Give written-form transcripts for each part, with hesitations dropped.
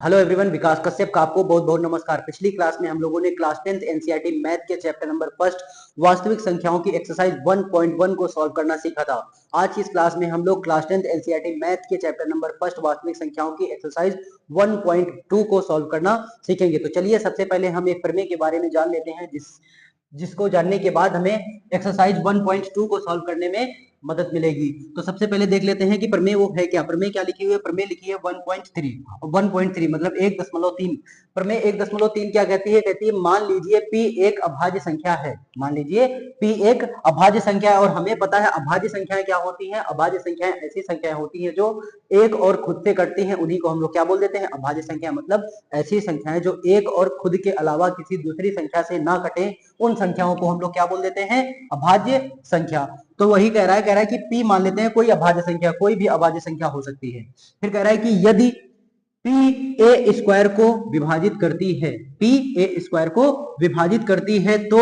Hello everyone, विकास कश्यप का आपको बहुत बहुत नमस्कार। पिछली क्लास में हम लोगों ने क्लास 10th एनसीईआरटी मैथ के चैप्टर नंबर फर्स्ट वास्तविक संख्याओं की एक्सरसाइज 1.1 को सॉल्व करना सीखा था। आज की इस क्लास में हम लोग क्लास 10th एनसीईआरटी मैथ के चैप्टर नंबर फर्स्ट वास्तविक संख्याओं की एक्सरसाइज 1.2 को सॉल्व करना सीखेंगे। तो चलिए सबसे पहले हम एक प्रमेय के बारे में जान लेते हैं जिसको जानने के बाद हमें एक्सरसाइज 1.2 को सॉल्व करने में मदद मिलेगी। तो सबसे पहले देख लेते हैं कि प्रमेय वो है क्या। प्रमेय क्या लिखी हुई है? प्रमेय लिखी है 1.3 1.3 मतलब 1.3। प्रमेय 1.3 क्या कहती है? कहती है मान लीजिए p एक अभाज्य संख्या है। मान लीजिए p एक अभाज्य संख्या है और हमें पता है अभाज्य संख्याएं क्या होती हैं। अभाज्य संख्याएं ऐसी संख्याएं होती हैं जो एक और खुद से कटती हैं, उन्हीं को हम लोग क्या बोल देते हैं? अभाज्य संख्या। मतलब ऐसी संख्याएं जो एक और खुद के अलावा किसी दूसरी संख्या से ना कटे, उन संख्याओं को हम लोग क्या बोल देते हैं? अभाज्य संख्या। तो वही कह रहा है कि p मान लेते हैं कोई अभाज्य संख्या, कोई भी अभाज्य संख्या हो सकती है। फिर कह रहा है कि यदि p a स्क्वायर को विभाजित करती है, p a स्क्वायर को विभाजित करती है तो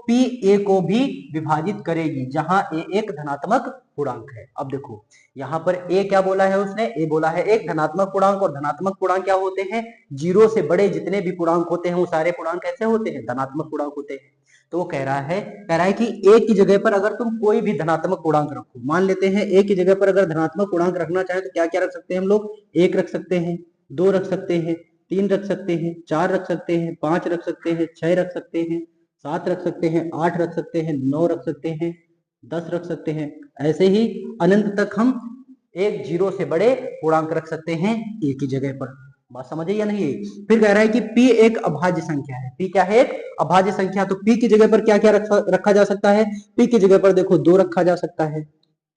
p a को भी विभाजित करेगी, जहां a एक धनात्मक पूर्णांक है। अब देखो यहाँ पर a क्या बोला है उसने? a बोला है एक धनात्मक पूर्णांक, और धनात्मक पूर्णांक क्या होते हैं? जीरो से बड़े जितने भी पूर्णांक होते हैं वो सारे पूर्णांक कैसे होते हैं? धनात्मक पूर्णांक होते हैं। तो वो कह रहा है कि a की जगह पर अगर तुम कोई भी धनात्मक पूर्णांक रखो, मान लेते हैं a की जगह पर अगर धनात्मक पूर्णांक रखना चाहे तो क्या क्या रख सकते हैं हम लोग? 1 रख सकते हैं, 2 रख सकते हैं, 3 रख सकते हैं, 4 रख सकते हैं, 5 रख सकते हैं, 6 रख सकते हैं, 7 रख सकते हैं, 8 रख सकते हैं, 9 रख सकते हैं, 10 रख सकते हैं। ऐसे ही अनंत तक हम एक जीरो से बड़े पूर्णांक रख सकते हैं a की जगह पर। बात समझे या नहीं? फिर कह रहा है कि p एक अभाज्य संख्या है। p क्या है? एक अभाज्य संख्या। तो p की जगह पर क्या क्या रखा जा सकता है? p की जगह पर देखो 2 रखा जा सकता है,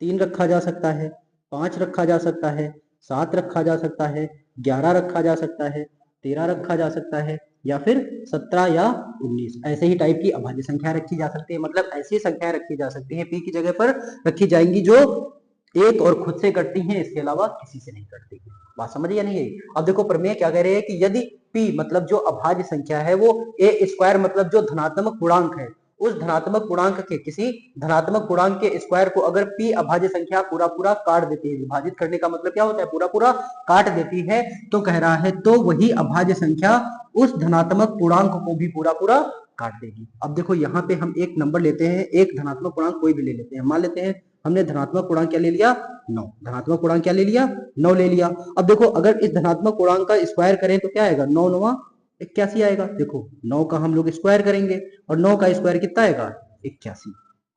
3 रखा जा सकता है, 5 रखा जा सकता है, 7 रखा जा सकता है, 11 रखा जा सकता है, 13 रखा जा सकता है, या फिर 17 या 19। ऐसे ही टाइप की अभाज्य संख्या रखी जा सकती है। मतलब ऐसी संख्या रखी जा सकती है p की जगह पर रखी जाएंगी जो एक और खुद से कटती हैं, इसके अलावा किसी से नहीं कटती है। बात समझ या नहीं? अब देखो प्रमेय क्या कह रहे हैं कि यदि p मतलब जो अभाज्य संख्या है वो a स्क्वायर मतलब जो धनात्मक पूर्णांक है, उस धनात्मक पूर्णांक के किसी धनात्मक पूर्णांक के स्क्वायर को अगर p अभाज्य संख्या पूरा पूरा काट देती है, विभाजित करने का मतलब क्या होता है? पूरा पूरा काट देती है, तो कह रहा है तो वही अभाज्य संख्या उस धनात्मक पूर्णांक को भी पूरा पूरा काट देगी। अब देखो यहाँ पे हम एक नंबर लेते हैं, एक धनात्मक पूर्णांक कोई भी ले लेते हैं। मान लेते हैं हमने धनात्मक पूर्णांक क्या ले लिया? 9। धनात्मक पूर्णांक क्या ले लिया? 9 ले लिया। अब देखो अगर इस धनात्मक पूर्णांक का स्क्वायर करें तो क्या आएगा? 9 9 81 आएगा। देखो 9 का हम लोग स्क्वायर करेंगे और 9 का स्क्वायर कितना आएगा? 81।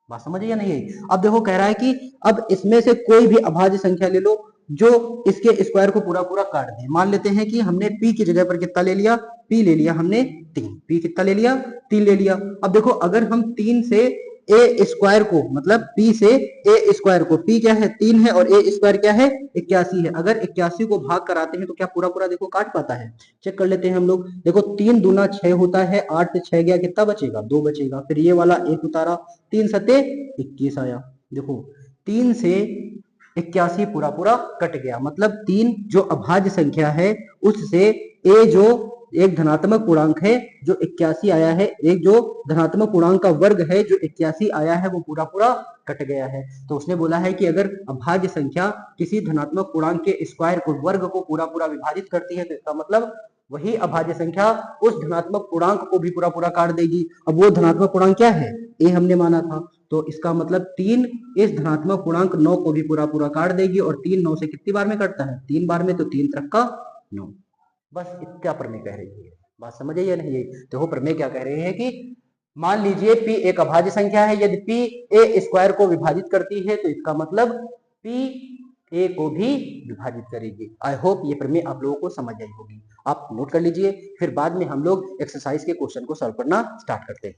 बात समझिए या नहीं? अब देखो कह रहा है कि अब इसमें से कोई भी अभाज्य संख्या ले लो जो इसके स्क्वायर को पूरा पूरा काट दे। मान लेते हैं कि हमने p की जगह पर कितना ले लिया? p ले लिया हमने 3। p कितना ले लिया? 3 ले लिया। अब देखो अगर हम 3 से a स्क्वायर को मतलब p से a स्क्वायर को, p क्या है? 3 है और a स्क्वायर क्या है? 81 है। अगर 81 को भाग कराते हैं तो क्या पूरा पूरा देखो काट पाता है? चेक कर लेते हैं हम लोग। देखो 3 दूना 6 होता है, 8 से 6 गया, कितना बचेगा? 2 बचेगा। फिर ये वाला 1 उतारा, 3 सते 21 आया। देखो 3 से 81 पूरा पूरा कट गया। मतलब 3 जो अभाज्य संख्या है उससे a जो एक धनात्मक पूर्णांक है जो 81 आया है, एक जो धनात्मक पूर्णांक का वर्ग है जो 81 आया है, वो पूरा पूरा कट गया है। तो उसने बोला है कि अगर अभाज्य संख्या किसी धनात्मक पूर्णांक के स्क्वायर को वर्ग को पूरा पूरा विभाजित करती है तो इसका मतलब वही अभाज्य संख्या उस धनात्मक पूर्णांक को भी पूरा पूरा काट देगी। अब वो धनात्मक पूर्णांक क्या है? a हमने माना था। तो इसका मतलब 3 इस धनात्मक पूर्णांक 9 को भी पूरा पूरा काट देगी। और 3 9 से कितनी बार में कटता है? 3 बार में। तो 3 3 का 9। बस इतना प्रमेय कह रही है। बात समझे या नहीं? तो वो प्रमेय क्या कह रहे हैं कि मान लीजिए p एक अभाज्य संख्या है, यदि p a स्क्वायर को विभाजित करती है तो इसका मतलब p a को भी विभाजित करेगी। आई होप ये प्रमेय आप लोगों को समझ आई होगी। आप नोट कर लीजिए, फिर बाद में हम लोग एक्सरसाइज के क्वेश्चन को सॉल्व करना स्टार्ट करते हैं।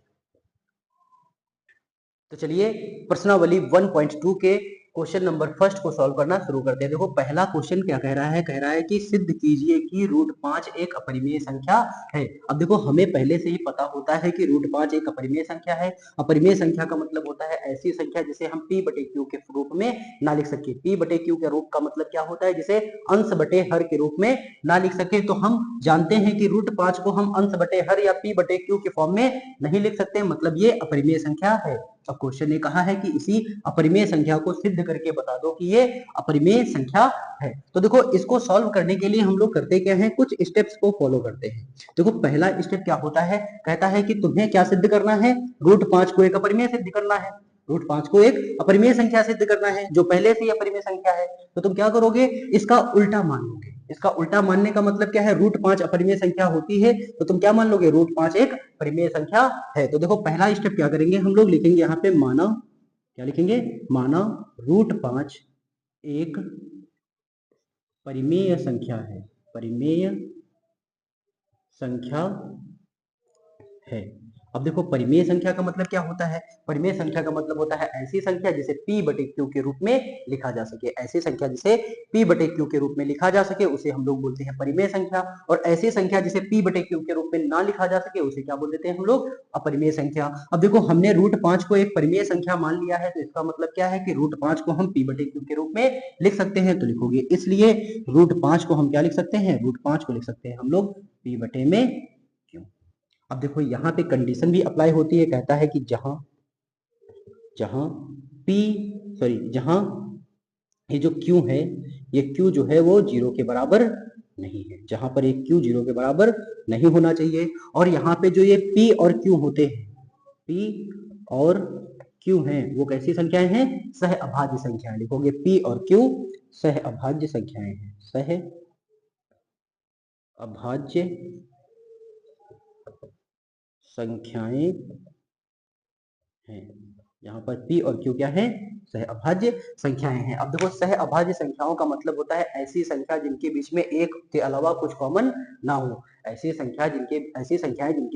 तो चलिए प्रश्नावली 1.2 के क्वेश्चन नंबर फर्स्ट को सॉल्व करना शुरू करते हैं। देखो पहला क्वेश्चन क्या कह रहा है? कह रहा है कि सिद्ध कीजिए कि रूट 5 एक अपरिमेय संख्या है। अब देखो हमें पहले से ही पता होता है कि रूट 5 एक अपरिमेय संख्या है। अपरिमेय संख्या का मतलब होता है ऐसी संख्या जिसे हम p बटे q के रूप में ना लिख सके। p बटे q के रूप का मतलब क्या होता है? जिसे अंश बटे हर के रूप में ना लिख सके। तो हम जानते हैं कि रूट 5 को हम अंश बटे हर या p बटे q के फॉर्म में नहीं लिख सकते, मतलब ये अपरिमेय संख्या है। अब क्वेश्चन ने कहा है कि इसी अपरिमेय संख्या को सिद्ध करके बता दो कि ये अपरिमेय संख्या है। तो देखो इसको सॉल्व करने के लिए हम लोग करते क्या है, कुछ स्टेप्स को फॉलो करते हैं। देखो पहला स्टेप क्या होता है, कहता है कि तुम्हें क्या सिद्ध करना है, √5 को एक अपरिमेय सिद्ध करना है। √5 को एक अपरिमेय संख्या सिद्ध करना है जो पहले से ही अपरिमेय संख्या है। तो तुम क्या करोगे, इसका उल्टा मान लोगे। इसका उल्टा मानने का मतलब क्या है, √5 अपरिमेय संख्या होती है तो तुम क्या मान लोगे, √5 एक परिमेय संख्या है। तो देखो पहला स्टेप क्या करेंगे, हम लोग लिखेंगे यहाँ पे माना, क्या लिखेंगे, माना √5 एक परिमेय संख्या है, परिमेय संख्या है। अब देखो परिमेय संख्या का मतलब क्या होता है, परिमेय संख्या का मतलब होता है ऐसी संख्या जिसे p/q के रूप में लिखा जा सके। ऐसी संख्या जिसे p/q के रूप में लिखा जा सके उसे हम लोग बोलते हैं परिमेय संख्या, और ऐसी संख्या जिसे p/q के रूप में ना लिखा जा सके उसे क्या बोल देते हैं हम लोग, अपरिमेय संख्या। अब देखो हमने √5 को एक परिमेय संख्या मान लिया है तो इसका मतलब क्या है कि √5 को हम p/q के रूप में लिख सकते हैं। तो लिखोगे, इसलिए √5 को हम क्या लिख सकते हैं, √5 को लिख सकते हैं हम लोग p/q। अब देखो यहाँ पे कंडीशन भी अप्लाई होती है, कहता है कि जहां ये जो q है, ये q जो है वो 0 के बराबर नहीं है, जहां पर एक q 0 के बराबर नहीं होना चाहिए। और यहाँ पे जो ये p और q होते हैं, p और q हैं वो कैसी संख्याएं हैं, सह अभाज्य संख्याएं। लिखोगे p और q सह अभाज्य संख्याएं हैं, सह अभाज्य संख्याएं हैं। यहाँ पर p और q क्या है, सह अभाज्य संख्याएं हैं। अब देखो सह अभाज्य संख्याओं का मतलब होता है ऐसी संख्या जिनके बीच में एक के अलावा कुछ कॉमन ना हो, ऐसी संख्याएं जिनके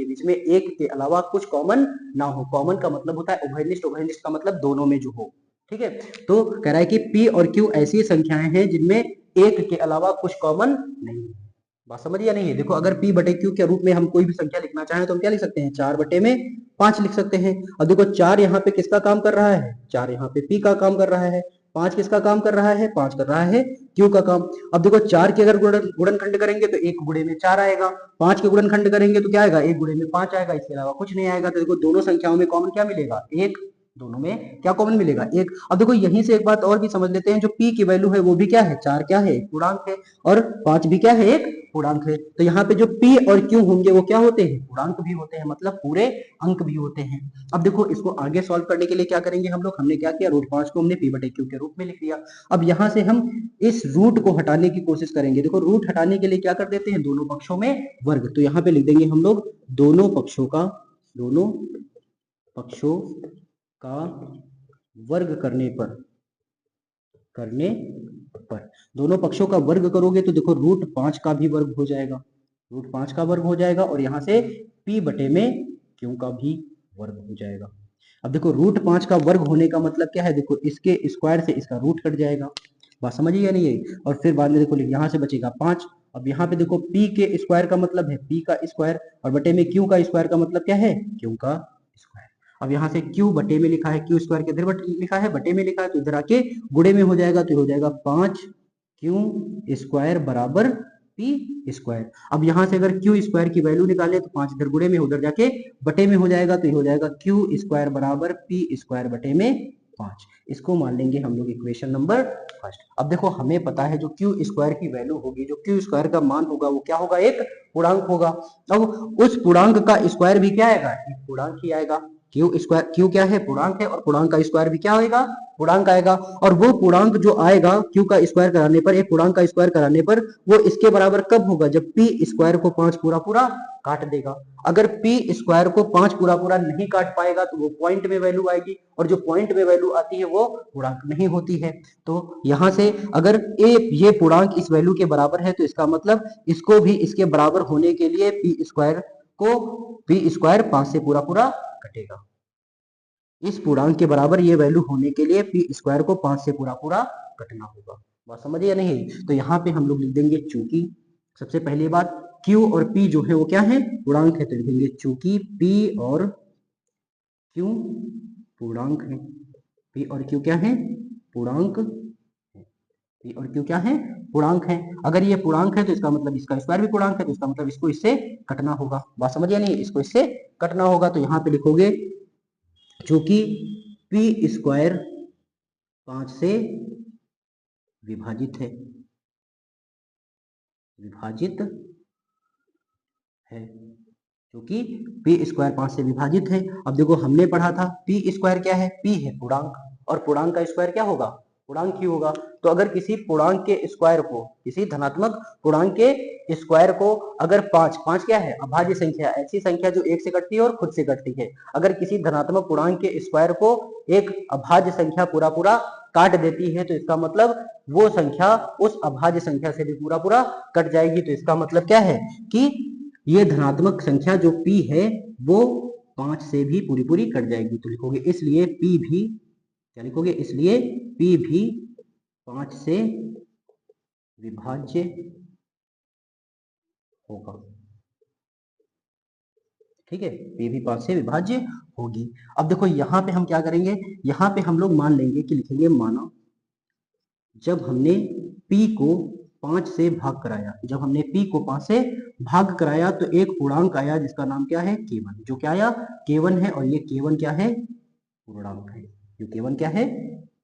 बीच में एक के अलावा कुछ कॉमन ना हो। कॉमन का मतलब होता है उभयनिष्ठ, उभयनिष्ठ का मतलब दोनों में जो हो, ठीक है। तो कह रहा है कि p और q ऐसी संख्याएं हैं जिनमें एक के अलावा कुछ कॉमन नहीं है। बात समझ या नहीं है। देखो अगर p/q के रूप में हम कोई भी संख्या लिखना चाहें तो हम क्या लिख सकते हैं, 4/5 लिख सकते हैं। अब देखो 4 यहाँ पे किसका काम कर रहा है, 4 यहाँ पे p का काम कर रहा है, 5 किसका काम कर रहा है, 5 कर रहा है q का काम। अब देखो 4 के अगर गुणनखंड करेंगे तो 1 गुणे में 4 आएगा, 5 के गुणनखंड करेंगे तो क्या आएगा, 1 गुणे में 5 आएगा, इसके अलावा कुछ नहीं आएगा। तो देखो दोनों संख्याओं में कॉमन क्या मिलेगा, 1, दोनों में क्या कॉमन मिलेगा, 1। अब देखो यहीं से एक बात और भी समझ लेते हैं, जो p की वैल्यू है वो भी क्या है, 4 क्या है, पूर्णांक है, और 5 भी क्या है, एक पूर्णांक है। तो यहाँ पे जो p और q होंगे वो क्या होते हैं, पूर्णांक भी होते हैं, मतलब पूरे अंक भी होते हैं। अब देखो इसको आगे सॉल्व करने के लिए क्या करेंगे हम लोग, हमने क्या किया, √5 को हमने p/q के रूप में लिख लिया। अब यहाँ से हम इस रूट को हटाने की कोशिश करेंगे। देखो रूट हटाने के लिए क्या कर देते हैं, दोनों पक्षों में वर्ग। तो यहाँ पे लिख देंगे हम लोग दोनों पक्षों का वर्ग करने पर दोनों पक्षों का वर्ग करोगे तो देखो √5 का भी वर्ग हो जाएगा, √5 का वर्ग हो जाएगा, और यहाँ से p/q का भी वर्ग हो जाएगा। अब देखो √5 का वर्ग होने का मतलब क्या है, देखो इसके स्क्वायर से इसका रूट कट जाएगा। बात समझिए या नहीं है। और फिर बाद में देखो यहाँ से बचेगा 5। अब यहाँ पे देखो p के स्क्वायर का मतलब है p का स्क्वायर, और बटे में q का स्क्वायर का मतलब क्या है, q का स्क्वायर। अब यहाँ से q बटे में लिखा है, q स्क्वायर के इधर लिखा है, बटे में लिखा है, तो इधर आके गुणे में हो जाएगा, तो हो जाएगा 5q स्क्वायर बराबर p स्क्वायर। अब यहाँ से अगर q स्क्वायर की वैल्यू निकाले तो 5 इधर गुणे में, उधर जाके बटे में हो जाएगा, तो ये हो जाएगा q स्क्वायर बराबर p स्क्वायर बटे में 5। इसको मान लेंगे हम लोग इक्वेशन नंबर फर्स्ट। अब देखो हमें पता है जो q स्क्वायर की वैल्यू होगी, जो q स्क्वायर का मान होगा वो क्या होगा, एक पूर्णांक होगा। अब उस पूर्णांक का स्क्वायर भी क्या आएगा, एक पूर्णांक ही आएगा। q क्या है, पूर्णांक है, और पूर्णांक का स्क्वायर भी क्या होगा, पूर्णांक आएगा। और वो पूर्णांक जो आएगा q का स्क्वायर कराने पर, एक पूर्णांक का स्क्वायर कराने पर, वो इसके बराबर कब होगा, जब p स्क्वायर को 5 पूरा पूरा काट देगा। अगर p स्क्वायर को 5 पूरा पूरा नहीं काट पाएगा तो वो पॉइंट में वैल्यू आएगी, और जो पॉइंट में वैल्यू आती है वो पूर्णांक नहीं होती है। तो यहाँ से अगर ये पूर्णांक इस वैल्यू के बराबर है तो इसका मतलब इसको भी इसके बराबर होने के लिए p स्क्वायर 5 से पूरा पूरा कटेगा। इस पूर्णांक के बराबर ये वैल्यू होने के लिए p स्क्वायर को 5 से पूरा पूरा कटना होगा। बात समझिए या नहीं। तो यहाँ पे हम लोग लिख देंगे चूंकि, सबसे पहली बात q और p जो है वो क्या है, पूर्णांक है, तो लिखेंगे चूंकि p और q पूर्णांक है, p और q क्या है, पूर्णांक, p और q क्या है, पूर्णांक है। अगर ये पूर्णांक है तो इसका मतलब इसका स्क्वायर भी पूर्णांक है, तो इसका मतलब इसको इससे कटना होगा। बात समझिए नहीं, इसको इससे कटना होगा। तो यहाँ पे लिखोगे चूंकि पी स्क्वायर 5 से विभाजित है, क्योंकि पी स्क्वायर 5 से विभाजित है। अब देखो हमने पढ़ा था पी स्क्वायर क्या है, पी है पूर्णांक, और पूर्णांक का स्क्वायर क्या होगा, पूर्णांक ही होगा। तो अगर किसी पूर्णांक के स्क्वायर को, किसी धनात्मक पूर्णांक के स्क्वायर को अगर 5 क्या है, अभाज्य संख्या, ऐसी संख्या जो एक से कटती है और खुद से कटती है, अगर किसी धनात्मक पूर्णांक के स्क्वायर को एक अभाज्य संख्या पूरा पूरा काट देती है, तो इसका मतलब वो संख्या उस अभाज्य संख्या से भी पूरा पूरा कट जाएगी। तो इसका मतलब क्या है कि ये धनात्मक संख्या जो p है वो 5 से भी पूरी पूरी कट जाएगी। तो लिखोगे इसलिए p भी, क्या लिखोगे, इसलिए p भी 5 से विभाज्य होगा। ठीक है, p भी 5 से विभाज्य होगी। अब देखो यहाँ पे हम क्या करेंगे, यहाँ पे हम लोग मान लेंगे कि लिखेंगे माना जब हमने p को 5 से भाग कराया, जब हमने p को 5 से भाग कराया तो एक पूर्णांक आया जिसका नाम क्या है, k1, जो क्या आया, k1 है। और ये k1 क्या है, पूर्णांक है। जो k1 क्या है,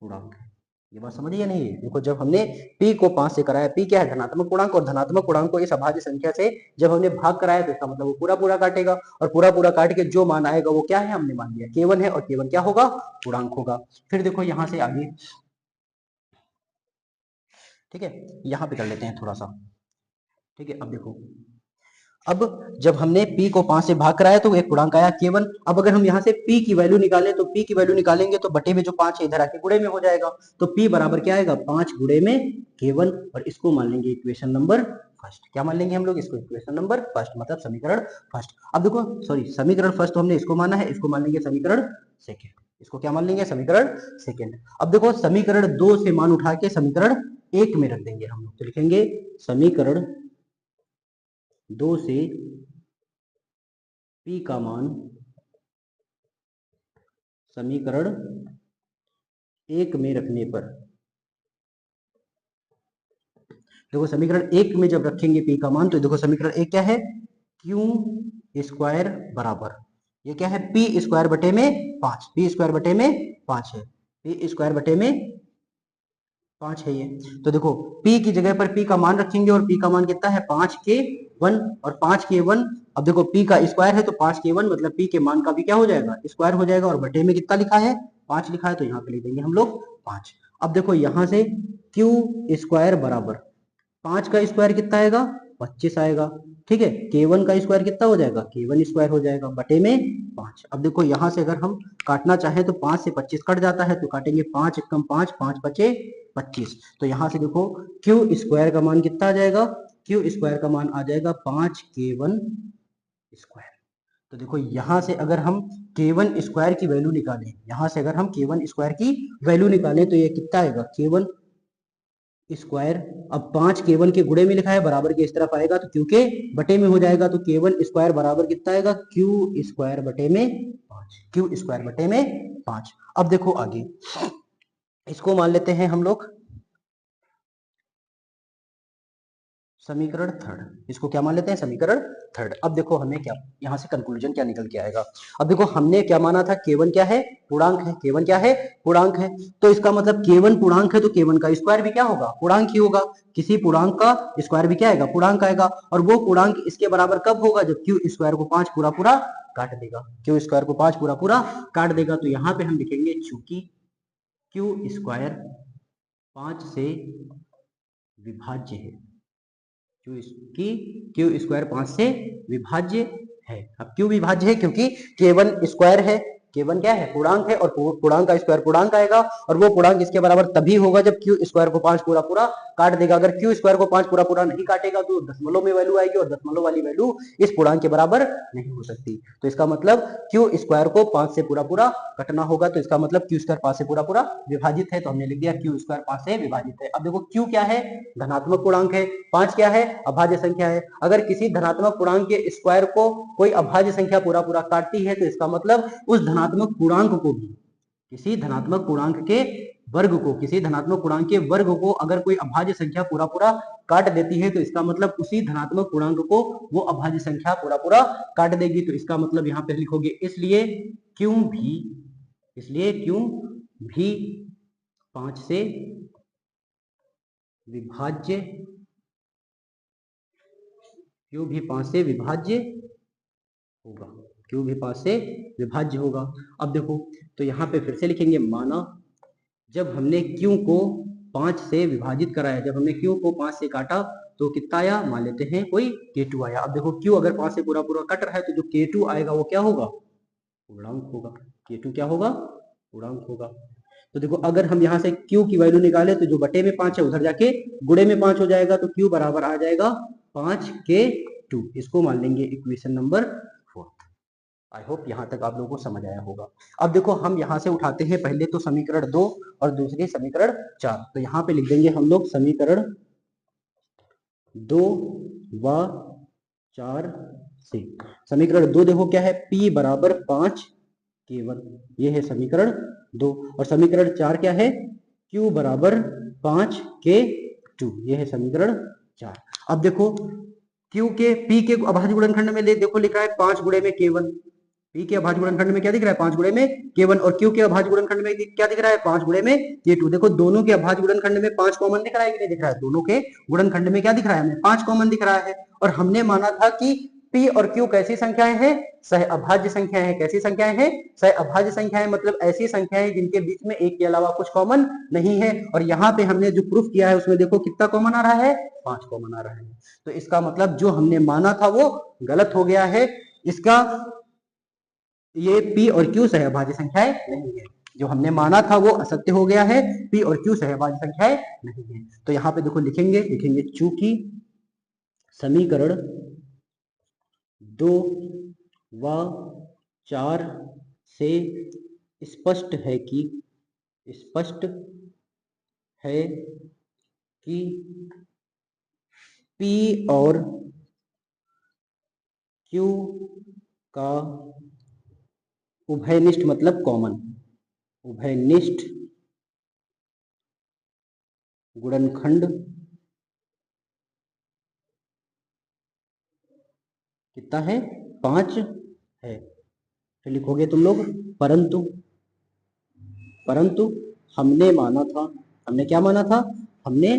पूर्णांक है। ये बात समझिए या नहीं? देखो जब हमने p को 5 से कराया, p क्या है, धनात्मक पूर्णांक, और धनात्मक पूर्णांक को इस अभाज्य संख्या से जब हमने भाग कराया तो इसका मतलब वो पूरा पूरा काटेगा, और पूरा पूरा काट के जो मान आएगा वो क्या है, हमने मान लिया k1 है, और k1 क्या होगा, पूर्णांक होगा। फिर देखो यहाँ से आगे, ठीक है, यहाँ पे कर लेते हैं थोड़ा सा। ठीक है, अब देखो, अब जब हमने p को 5 से भाग कराया तो एक पूर्णांक आया k1। अब अगर हम यहाँ से p की वैल्यू निकालें तो p की वैल्यू निकालेंगे तो बटे में जो 5 है इधर आके गुणे में हो जाएगा। तो p बराबर क्या आएगा, 5 गुणे में k1, और इसको मान लेंगे इक्वेशन नंबर फर्स्ट। क्या मान लेंगे हम लोग, इसको इक्वेशन नंबर फर्स्ट, मतलब समीकरण फर्स्ट। अब देखो सॉरी, समीकरण फर्स्ट तो हमने इसको माना है, इसको मान लेंगे समीकरण सेकेंड। इसको क्या मान लेंगे, समीकरण सेकेंड। अब देखो समीकरण 2 से मान उठा के समीकरण 1 में रख देंगे हम लोग। तो लिखेंगे समीकरण 2 से p का मान समीकरण 1 में रखने पर, देखो समीकरण 1 में जब रखेंगे p का मान तो देखो समीकरण 1 क्या है, q स्क्वायर बराबर, ये क्या है, p स्क्वायर बटे में 5, p स्क्वायर बटे में 5 है, p स्क्वायर बटे में 5 है ये। तो देखो p की जगह पर p का मान रखेंगे, और p का मान कितना है, 5k1, और 5k1, अब देखो p का स्क्वायर है तो 5k1 मतलब p के मान का भी क्या हो जाएगा, स्क्वायर हो जाएगा, और बटे में कितना लिखा है, 5 लिखा है, तो यहाँ पे लिख देंगे हम लोग 5। अब देखो यहाँ से q स्क्वायर बराबर 5 का स्क्वायर कितना आएगा, 25 आएगा। ठीक है, k1 का स्क्वायर कितना हो जाएगा, k1 स्क्वायर हो जाएगा, बटे में 5। अब देखो यहाँ से अगर हम काटना चाहें तो 5 से 25 कट जाता है, तो काटेंगे 5 एकम 5, 5 बचे 25। तो यहाँ से देखो q स्क्वायर का मान कितना आ जाएगा, q स्क्वायर का मान आ जाएगा 5k1 स्क्वायर। तो देखो यहाँ से अगर हम k1 स्क्वायर की वैल्यू निकालें, यहाँ से अगर हम k1 स्क्वायर की वैल्यू निकालें तो ये कितना आएगा, k1 स्क्वायर। अब 5k1 के गुणे में लिखा है, बराबर के इस तरफ आएगा तो q के बटे में हो जाएगा, तो k1 स्क्वायर बराबर कितना आएगा, q स्क्वायर बटे में 5, q स्क्वायर बटे में 5। अब देखो आगे इसको मान लेते हैं हम लोग समीकरण थर्ड। इसको क्या मान लेते हैं, समीकरण थर्ड। अब देखो हमें क्या यहाँ से कंक्लूजन क्या निकल के आएगा। अब देखो हमने क्या माना था, k1 क्या है, पूर्णांक है, k1 क्या है, पूर्णांक है। तो इसका मतलब k1 पूर्णांक है तो k1 का स्क्वायर भी क्या होगा, पूर्णांक ही होगा। किसी पूर्णांक का स्क्वायर भी क्या आएगा, पूर्णांक आएगा। और वो पूर्णांक इसके बराबर कब होगा, जब q स्क्वायर को 5 पूरा पूरा काट देगा, q स्क्वायर को 5 पूरा पूरा काट देगा। तो यहाँ पे हम लिखेंगे चूंकि q स्क्वायर 5 से विभाज्य है, क्यू स्क्वायर 5 से विभाज्य है। अब क्यों विभाज्य है, क्योंकि k1 स्क्वायर है, k1 क्या है, पूर्णांक है, और पूर्णांक का स्क्वायर पूर्णांक आएगा, और वो पूर्णांक इसके बराबर तभी होगा जब q स्क्वायर को 5 पूरा पूरा काट देगा। अगर q स्क्वायर को 5 पूरा पूरा नहीं काटेगा तो दशमलव में वैल्यू आएगी, और दशमलव वाली वैल्यू इस पूर्णांक के बराबर नहीं हो सकती। तो इसका मतलब q स्क्वायर को 5 से पूरा पूरा कटना होगा, तो इसका मतलब q स्क्वायर 5 से पूरा पूरा विभाजित है। तो हमने लिख दिया q स्क्वायर 5 से विभाजित है। अब देखो q क्या है, धनात्मक पूर्णांक है, 5 क्या है, अभाज्य संख्या है। अगर किसी धनात्मक पूर्णांक के स्क्वायर को कोई अभाज्य संख्या पूरा पूरा काटती है तो इसका मतलब उस धनात्मक पूर्णांक को भी, किसी धनात्मक पूर्णांक के वर्ग को, किसी धनात्मक पूर्णांक के वर्ग को अगर कोई अभाज्य संख्या पूरा पूरा काट देती है तो इसका मतलब उसी धनात्मक पूर्णांक को वो अभाज्य संख्या पूरा पूरा काट देगी। तो इसका मतलब यहाँ पे लिखोगे इसलिए क्यों भी इसलिए क्यों भी 5 से विभाज्य, क्यों भी 5 से विभाज्य होगा, क्यों भी 5 से विभाज्य होगा। अब देखो तो यहाँ पे फिर से लिखेंगे माना जब हमने क्यू को 5 से विभाजित कराया, जब हमने क्यू को 5 से काटा तो कितना आया, मान लेते हैं कोई K2 आया। अब देखो क्यू अगर 5 से पूरा पूरा कट रहा है तो जो K2 आएगा वो क्या होगा, पूर्णांक होगा। K2 क्या होगा, पूर्णांक होगा। तो देखो अगर हम यहाँ से Q की वैल्यू निकाले तो जो बटे में 5 है उधर जाके गुणे में 5 हो जाएगा, तो Q बराबर आ जाएगा 5K2। इसको मान लेंगे इक्वेशन नंबर 4। आई होप यहाँ तक आप लोगों को समझ आया होगा। अब देखो हम यहाँ से उठाते हैं पहले तो समीकरण 2 और दूसरी समीकरण 4। तो यहाँ पे लिख देंगे हम लोग समीकरण 2 व 4 से। समीकरण 2 देखो क्या है, P बराबर 5K1, ये है समीकरण 2। और समीकरण 4 क्या है, Q बराबर 5K2, ये है समीकरण 4। अब देखो Q के P के अभाज्य गुणनखंड में देखो लिख रहा है 5 गुणे में K1। P के अभाज्य गुणनखंड में क्या दिख रहा है, 5 गुणे में K1। और Q के अभाज्य गुणनखंड में क्या दिख रहा है, 5 गुणे में K2। देखो दोनों के अभाज्य गुणनखंड में 5 कॉमन दिख रहा है कि नहीं दिख रहा है, दोनों के गुणनखंड में क्या दिख रहा है, हमें 5 कॉमन दिख रहा है। और हमने माना था कि P और Q कैसी संख्याएं हैं, सह अभाज्य संख्याएं हैं। कैसी संख्याएं हैं, सह अभाज्य संख्याएं, मतलब ऐसी संख्याएं जिनके बीच में एक के अलावा कुछ कॉमन नहीं है। और यहाँ पे हमने जो प्रूफ किया है उसमें देखो कितना कॉमन आ रहा है, 5 कॉमन आ रहा है। तो इसका मतलब जो हमने माना था वो गलत हो गया है। इसका ये P और Q सहअभाज्य संख्याएं नहीं है, जो हमने माना था वो असत्य हो गया है। P और Q सहअभाज्य संख्याएं नहीं है। तो यहाँ पे देखो लिखेंगे चूंकि समीकरण 2 व 4 से स्पष्ट है कि P और Q का उभयनिष्ठ मतलब कॉमन, उभयनिष्ठ गुणनखंड कितना है, 5 है। फिर लिखोगे तुम लोग परंतु हमने माना था, हमने क्या माना था, हमने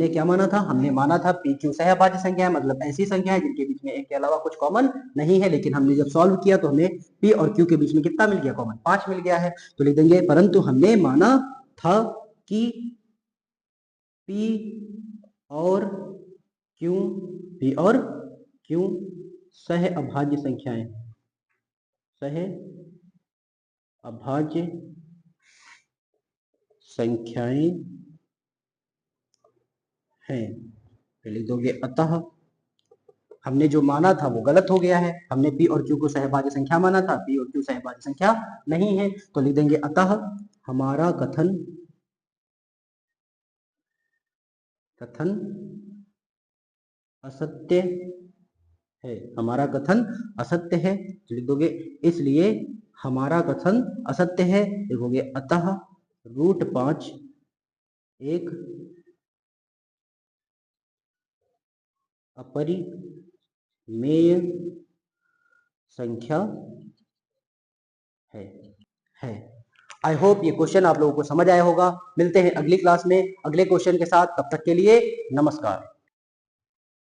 क्या माना था, हमने माना था P Q सहअभाज्य संख्या है, मतलब ऐसी संख्या है जिनके बीच में एक के अलावा कुछ कॉमन नहीं है। लेकिन हमने जब सॉल्व किया तो हमें P और Q के बीच में कितना मिल गया, कॉमन 5 मिल गया है। तो लिख देंगे परंतु हमने माना था कि P और Q सहअभाज्य संख्याएं, सहअभाज्य संख्याएं हैं। फिर लिख दोगे अतः हमने जो माना था वो गलत हो गया है। हमने P और Q को सहअभाज्य संख्या माना था, P और Q सहअभाज्य संख्या नहीं है। तो लिख देंगे अतः हमारा कथन असत्य है, हमारा कथन असत्य है। तो लिख दोगे इसलिए हमारा कथन असत्य है। लिखोगे अतः √5 एक अपरिमेय संख्या है। आई होप ये क्वेश्चन आप लोगों को समझ आया होगा। मिलते हैं अगली क्लास में अगले क्वेश्चन के साथ, तब तक के लिए नमस्कार।